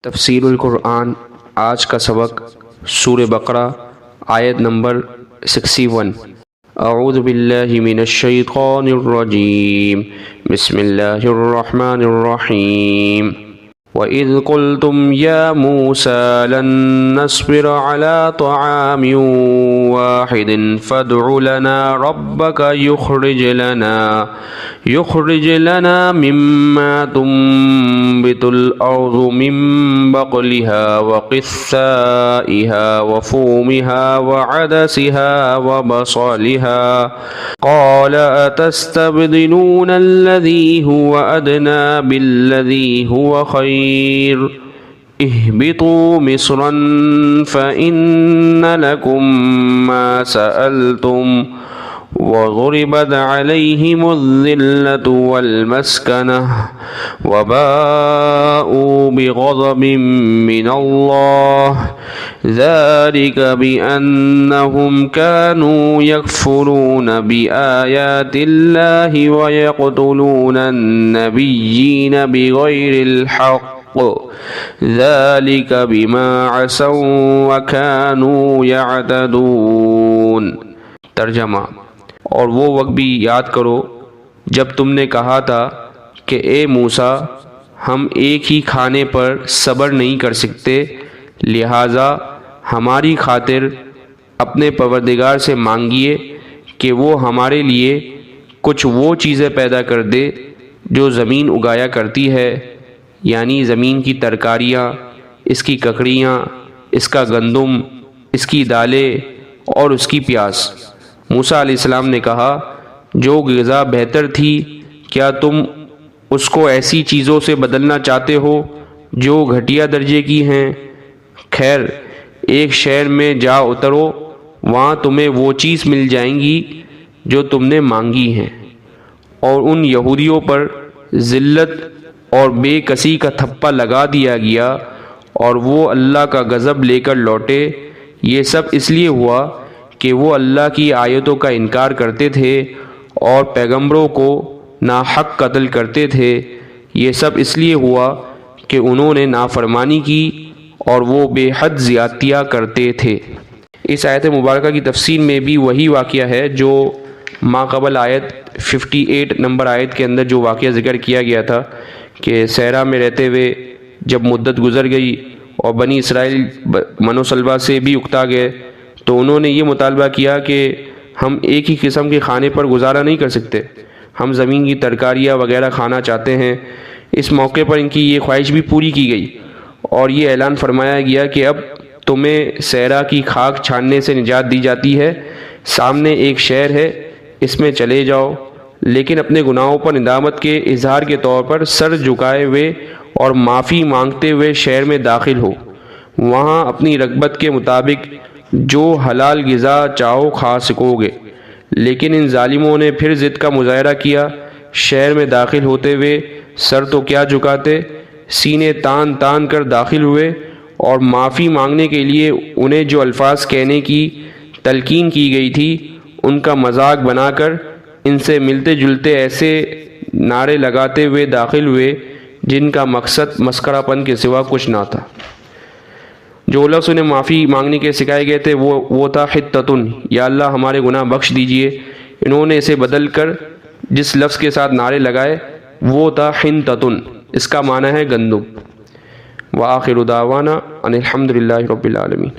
تفسیر القرآن آج کا سبق سورہ بقرہ آیت نمبر 61۔ اعوذ باللہ من الشیطان الرجیم، بسم اللہ الرحمن الرحیم۔ وَإِذْ قُلْتُمْ يَا مُوسَى لَن نَّصْبِرَ عَلَىٰ طَعَامٍ وَاحِدٍ فَادْعُ لَنَا رَبَّكَ يُخْرِجْ لَنَا مِمَّا تُنبِتُ الْأَرْضُ مِن بَقْلِهَا وَقِثَّائِهَا وَفُومِهَا وَعَدَسِهَا وَبَصَلِهَا قَالَ أَتَسْتَبْدِلُونَ الَّذِي هُوَ أَدْنَىٰ بِالَّذِي هُوَ خَيْرٌ اهْبِطُوا مِصْرًا فَإِنَّ لَكُم مَّا سَأَلْتُمْ وَضُرِبَتْ عَلَيْهِمُ الذِّلَّةُ وَالْمَسْكَنَةُ وَبَاءُوا بِغَضَبٍ مِّنَ اللَّهِ ذَلِكَ بِأَنَّهُمْ كَانُوا يَكْفُرُونَ بِآيَاتِ اللَّهِ وَيَقْتُلُونَ النَّبِيِّينَ بِغَيْرِ الْحَقِّ ذَلِكَ بِمَا عَصَوا وَكَانُوا يَعْتَدُونَ۔ ترجمہ: اور وہ وقت بھی یاد کرو جب تم نے کہا تھا کہ اے موسیٰ، ہم ایک ہی کھانے پر صبر نہیں کر سکتے، لہٰذا ہماری خاطر اپنے پروردگار سے مانگیے کہ وہ ہمارے لیے کچھ وہ چیزیں پیدا کر دے جو زمین اگایا کرتی ہے، یعنی زمین کی ترکاریاں، اس کی ککڑیاں، اس کا گندم، اس کی دالیں اور اس کی پیاز۔ موسیٰ علیہ السلام نے کہا، جو غذا بہتر تھی، کیا تم اس کو ایسی چیزوں سے بدلنا چاہتے ہو جو گھٹیا درجے کی ہیں؟ خیر، ایک شہر میں جا اترو، وہاں تمہیں وہ چیز مل جائیں گی جو تم نے مانگی ہیں۔ اور ان یہودیوں پر ذلت اور بے کسی کا تھپہ لگا دیا گیا اور وہ اللہ کا غضب لے کر لوٹے۔ یہ سب اس لیے ہوا کہ وہ اللہ کی آیتوں کا انکار کرتے تھے اور پیغمبروں کو ناحق قتل کرتے تھے۔ یہ سب اس لیے ہوا کہ انہوں نے نافرمانی کی اور وہ بے حد زیادتیاں کرتے تھے۔ اس آیت مبارکہ کی تفسیر میں بھی وہی واقعہ ہے جو ما قبل آیت 58 نمبر آیت کے اندر جو واقعہ ذکر کیا گیا تھا کہ صحرا میں رہتے ہوئے جب مدت گزر گئی اور بنی اسرائیل من و سلوہ سے بھی اکتا گئے تو انہوں نے یہ مطالبہ کیا کہ ہم ایک ہی قسم کے کھانے پر گزارا نہیں کر سکتے، ہم زمین کی ترکاریاں وغیرہ کھانا چاہتے ہیں۔ اس موقع پر ان کی یہ خواہش بھی پوری کی گئی اور یہ اعلان فرمایا گیا کہ اب تمہیں صحرا کی خاک چھاننے سے نجات دی جاتی ہے، سامنے ایک شہر ہے، اس میں چلے جاؤ، لیکن اپنے گناہوں پر ندامت کے اظہار کے طور پر سر جھکائے ہوئے اور معافی مانگتے ہوئے شہر میں داخل ہو، وہاں اپنی رغبت کے مطابق جو حلال غذا چاہو کھا سکو گے۔ لیکن ان ظالموں نے پھر ضد کا مظاہرہ کیا، شہر میں داخل ہوتے ہوئے سر تو کیا جھکاتے، سینے تان تان کر داخل ہوئے اور معافی مانگنے کے لیے انہیں جو الفاظ کہنے کی تلقین کی گئی تھی ان کا مذاق بنا کر ان سے ملتے جلتے ایسے نعرے لگاتے ہوئے داخل ہوئے جن کا مقصد مسخرہ پن کے سوا کچھ نہ تھا۔ جو لفظ انہیں معافی مانگنے کے سکھائے گئے تھے وہ تھا حتتن، یا اللہ ہمارے گناہ بخش دیجئے۔ انہوں نے اسے بدل کر جس لفظ کے ساتھ نعرے لگائے وہ تھا حنتتن، اس کا معنی ہے گندم۔ وآخر دعوانا ان الحمد للہ رب العالمین۔